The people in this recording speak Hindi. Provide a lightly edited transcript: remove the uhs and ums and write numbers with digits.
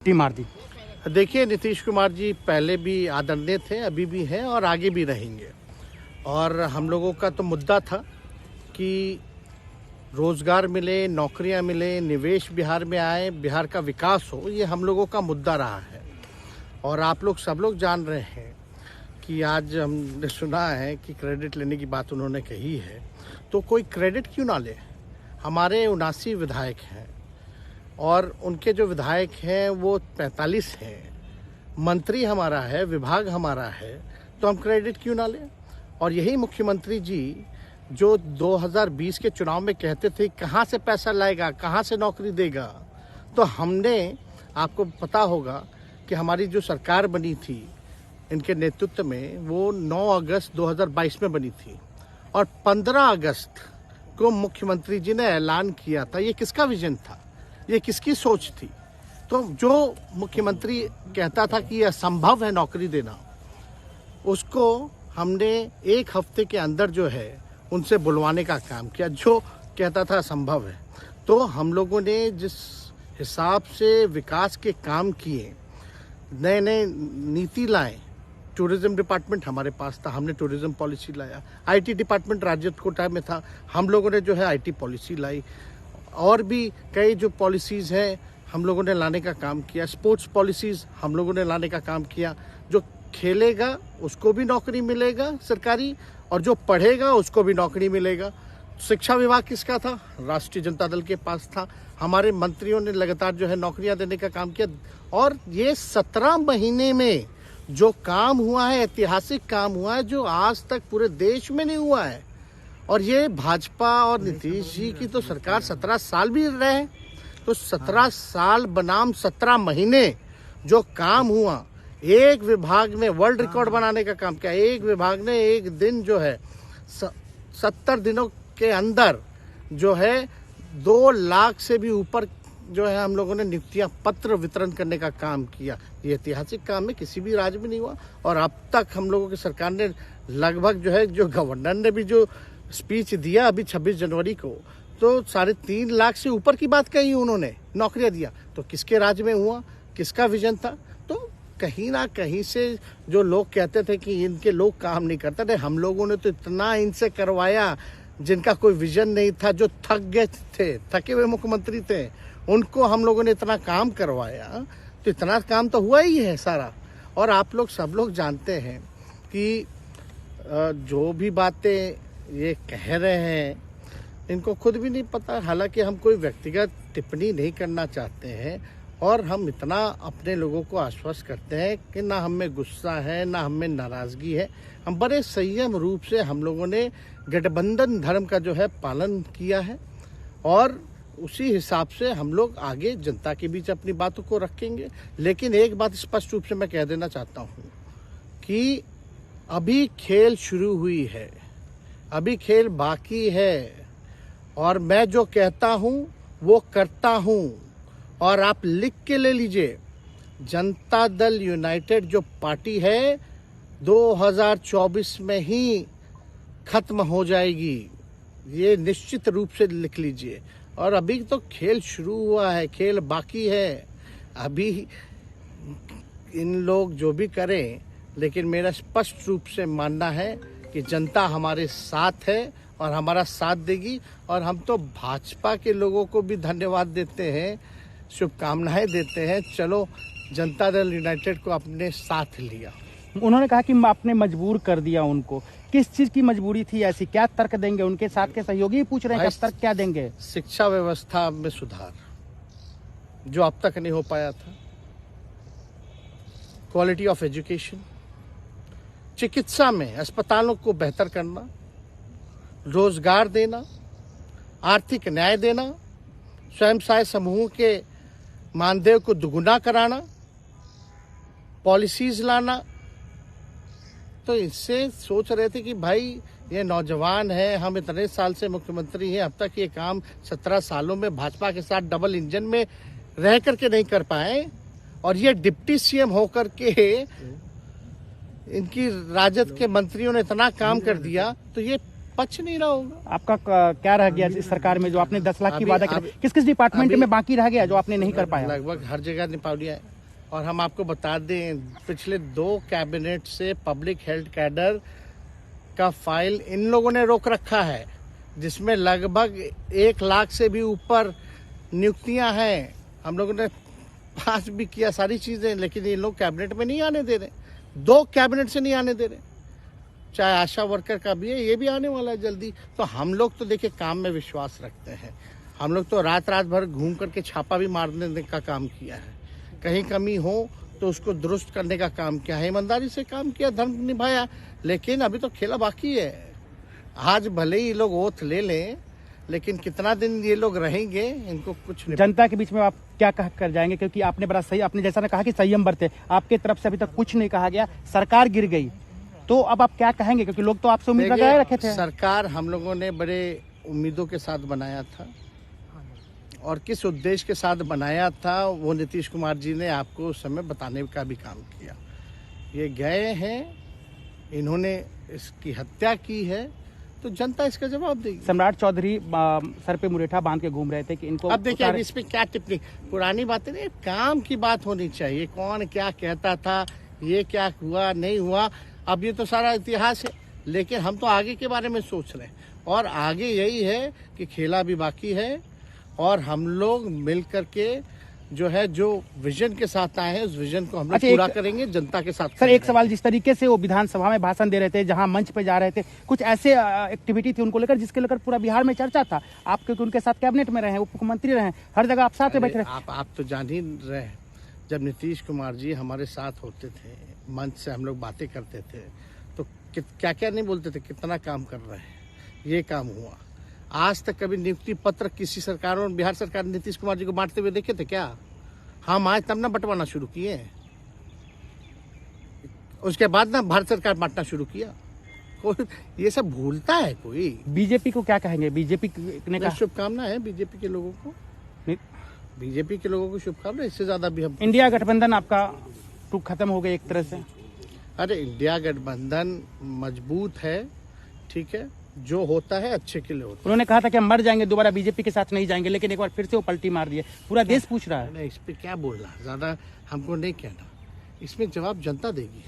मार दी। देखिए, नीतीश कुमार जी पहले भी आदरणीय थे, अभी भी हैं और आगे भी रहेंगे। और हम लोगों का तो मुद्दा था कि रोजगार मिले, नौकरियां मिले, निवेश बिहार में आए, बिहार का विकास हो, ये हम लोगों का मुद्दा रहा है। और आप लोग सब लोग जान रहे हैं कि आज हमने सुना है कि क्रेडिट लेने की बात उन्होंने कही है, तो कोई क्रेडिट क्यों ना ले। हमारे 79 विधायक हैं और उनके जो विधायक हैं वो 45 हैं, मंत्री हमारा है, विभाग हमारा है, तो हम क्रेडिट क्यों ना लें। और यही मुख्यमंत्री जी जो 2020 के चुनाव में कहते थे कहाँ से पैसा लाएगा, कहाँ से नौकरी देगा, तो हमने, आपको पता होगा कि हमारी जो सरकार बनी थी इनके नेतृत्व में, वो 9 अगस्त 2022 में बनी थी और 15 अगस्त को मुख्यमंत्री जी ने ऐलान किया था। ये किसका विजन था, ये किसकी सोच थी। तो जो मुख्यमंत्री कहता था कि यह असंभव है नौकरी देना, उसको हमने एक हफ्ते के अंदर जो है उनसे बुलवाने का काम किया। जो कहता था असंभव है, तो हम लोगों ने जिस हिसाब से विकास के काम किए, नए नए नीति लाए, टूरिज्म डिपार्टमेंट हमारे पास था, हमने टूरिज्म पॉलिसी लाया। आईटी डिपार्टमेंट राज्य कोटा में था, हम लोगों ने जो है आईटी पॉलिसी लाई। और भी कई जो पॉलिसीज़ हैं हम लोगों ने लाने का काम किया। स्पोर्ट्स पॉलिसीज़ हम लोगों ने लाने का काम किया। जो खेलेगा उसको भी नौकरी मिलेगा सरकारी, और जो पढ़ेगा उसको भी नौकरी मिलेगा। शिक्षा विभाग किसका था? राष्ट्रीय जनता दल के पास था। हमारे मंत्रियों ने लगातार जो है नौकरियां देने का काम किया। और ये 17 महीने में जो काम हुआ है, ऐतिहासिक काम हुआ है, जो आज तक पूरे देश में नहीं हुआ है। और ये भाजपा और नीतीश जी की तो सरकार 17 साल भी रहे, तो 17 साल बनाम 17 महीने जो काम हुआ, एक विभाग में वर्ल्ड रिकॉर्ड बनाने का काम किया। एक विभाग ने एक दिन जो है 70 दिनों के अंदर जो है 2 लाख से भी ऊपर जो है हम लोगों ने नियुक्तियां पत्र वितरण करने का काम किया। ये ऐतिहासिक काम है, किसी भी राज्य में नहीं हुआ। और अब तक हम लोगों की सरकार ने लगभग जो है, जो गवर्नर ने भी जो स्पीच दिया अभी 26 जनवरी को, तो 3.5 लाख से ऊपर की बात कही उन्होंने, नौकरियां दिया। तो किसके राज्य में हुआ, किसका विजन था? तो कहीं ना कहीं से जो लोग कहते थे कि इनके लोग काम नहीं करते थे, हम लोगों ने तो इतना इनसे करवाया जिनका कोई विजन नहीं था, जो थक गए थे, थके हुए मुख्यमंत्री थे, उनको हम लोगों ने इतना काम करवाया। तो इतना काम तो हुआ ही है सारा। और आप लोग सब लोग जानते हैं कि जो भी बातें ये कह रहे हैं इनको खुद भी नहीं पता। हालांकि हम कोई व्यक्तिगत टिप्पणी नहीं करना चाहते हैं, और हम इतना अपने लोगों को आश्वस्त करते हैं कि ना हम में गुस्सा है, ना हम में नाराजगी है। हम बड़े संयम रूप से हम लोगों ने गठबंधन धर्म का जो है पालन किया है, और उसी हिसाब से हम लोग आगे जनता के बीच अपनी बातों को रखेंगे। लेकिन एक बात स्पष्ट रूप से मैं कह देना चाहता हूँ कि अभी खेल शुरू हुई है, अभी खेल बाकी है। और मैं जो कहता हूँ वो करता हूँ। और आप लिख के ले लीजिए, जनता दल यूनाइटेड जो पार्टी है 2024 में ही खत्म हो जाएगी, ये निश्चित रूप से लिख लीजिए। और अभी तो खेल शुरू हुआ है, खेल बाकी है। अभी इन लोग जो भी करें, लेकिन मेरा स्पष्ट रूप से मानना है कि जनता हमारे साथ है और हमारा साथ देगी। और हम तो भाजपा के लोगों को भी धन्यवाद देते हैं, शुभकामनाएं देते हैं। चलो, जनता दल यूनाइटेड को अपने साथ लिया। उन्होंने कहा कि आपने मजबूर कर दिया उनको। किस चीज की मजबूरी थी ऐसी? क्या तर्क देंगे? उनके साथ के सहयोगी पूछ रहे हैं, तर्क क्या देंगे? शिक्षा व्यवस्था में सुधार जो अब तक नहीं हो पाया था, क्वालिटी ऑफ एजुकेशन, चिकित्सा में अस्पतालों को बेहतर करना, रोजगार देना, आर्थिक न्याय देना, स्वयं सहायता समूह के मानदेय को दुगुना कराना, पॉलिसीज लाना। तो इससे सोच रहे थे कि भाई ये नौजवान है, हम इतने साल से मुख्यमंत्री हैं, अब तक ये काम 17 सालों में भाजपा के साथ डबल इंजन में रह करके नहीं कर पाए, और ये डिप्टी सीएम होकर के इनकी राजद के मंत्रियों ने इतना काम कर दिया। तो ये पच नहीं रहा होगा। आपका क्या रह गया इस सरकार में जो आपने 10 लाख की अभी- वादा किया? अभी- किस किस डिपार्टमेंट अभी- में बाकी रह गया जो आपने नहीं कर पाया? लगभग हर जगह निपा लिया है। और हम आपको बता दें, पिछले 2 कैबिनेट से पब्लिक हेल्थ कैडर का फाइल इन लोगों ने रोक रखा है, जिसमें लगभग 1 लाख से भी ऊपर नियुक्तियां हैं। हम लोगों ने पास भी किया सारी चीजें, लेकिन ये लोग कैबिनेट में नहीं आने दे रहे। 2 कैबिनेट से नहीं आने दे रहे। चाहे आशा वर्कर का भी है, ये भी आने वाला है जल्दी। तो हम लोग तो देखिए काम में विश्वास रखते हैं। हम लोग तो रात भर घूम करके छापा भी मारने का काम किया है। कहीं कमी हो तो उसको दुरुस्त करने का काम किया है, ईमानदारी से काम किया, धर्म निभाया। लेकिन अभी तो खेला बाकी है। आज भले ही लोग ओथ ले लें, लेकिन कितना दिन ये लोग रहेंगे, इनको कुछ नहीं। जनता के बीच में आप क्या कह कर जाएंगे? क्योंकि आपने बड़ा सही, आपने जैसा ने कहा कि संयम बरते, आपके तरफ से अभी तक कुछ नहीं कहा गया, सरकार गिर गई, तो अब आप क्या कहेंगे? क्योंकि लोग तो आपसे उम्मीद लगाए रखे थे। सरकार हम लोगों ने बड़े उम्मीदों के साथ बनाया था, और किस उद्देश्य के साथ बनाया था वो नीतीश कुमार जी ने आपको उस समय बताने का भी काम किया। ये गए हैं, इन्होंने इसकी हत्या की है, तो जनता इसका जवाब देगी। सम्राट चौधरी सर पे मुरेठा बांध के घूम रहे थे कि इनको अब देखिए, अब इस पे क्या टिप्पणी, पुरानी बातें नहीं, काम की बात होनी चाहिए। कौन क्या कहता था, ये क्या हुआ नहीं हुआ, अब ये तो सारा इतिहास है। लेकिन हम तो आगे के बारे में सोच रहे हैं, और आगे यही है कि खेला भी बाकी है, और हम लोग मिल करके जो है, जो विजन के साथ आए हैं, उस विजन को हम लोग पूरा करेंगे जनता के साथ। सर एक सवाल, जिस तरीके से वो विधानसभा में भाषण दे रहे थे, जहां मंच पे जा रहे थे, कुछ ऐसे एक्टिविटी थी उनको लेकर जिसके लेकर पूरा बिहार में चर्चा था। आप क्योंकि उनके साथ कैबिनेट में रहे, उप मुख्यमंत्री रहे, हर जगह आप साथ में बैठे रहे। आप तो जान ही रहे हैं, जब नीतीश कुमार जी हमारे साथ होते थे, मंच से हम लोग बातें करते थे, तो क्या क्या नहीं बोलते थे, कितना काम कर रहे हैं, ये काम हुआ। आज तक कभी नियुक्ति पत्र किसी सरकारों, बिहार सरकार ने नीतीश कुमार जी को बांटते हुए देखे थे क्या? हम आए तब ना बंटवाना शुरू किए, उसके बाद ना भारत सरकार बांटना शुरू किया। कोई ये सब भूलता है कोई? बीजेपी को क्या कहेंगे? बीजेपी ने कहा शुभकामना है बीजेपी के लोगों को, बीजेपी के लोगों को शुभकामना। इससे ज्यादा भी हम, इंडिया गठबंधन आपका टूक खत्म हो गई एक तरह से। अरे इंडिया गठबंधन मजबूत है, ठीक है, जो होता है अच्छे के लिए होता है। उन्होंने कहा था कि हम मर जाएंगे, दोबारा बीजेपी के साथ नहीं जाएंगे, लेकिन एक बार फिर से वो पलटी मार दिए। पूरा देश पूछ रहा है। इस पे क्या बोलना, ज्यादा हमको नहीं कहना, इसमें जवाब जनता देगी।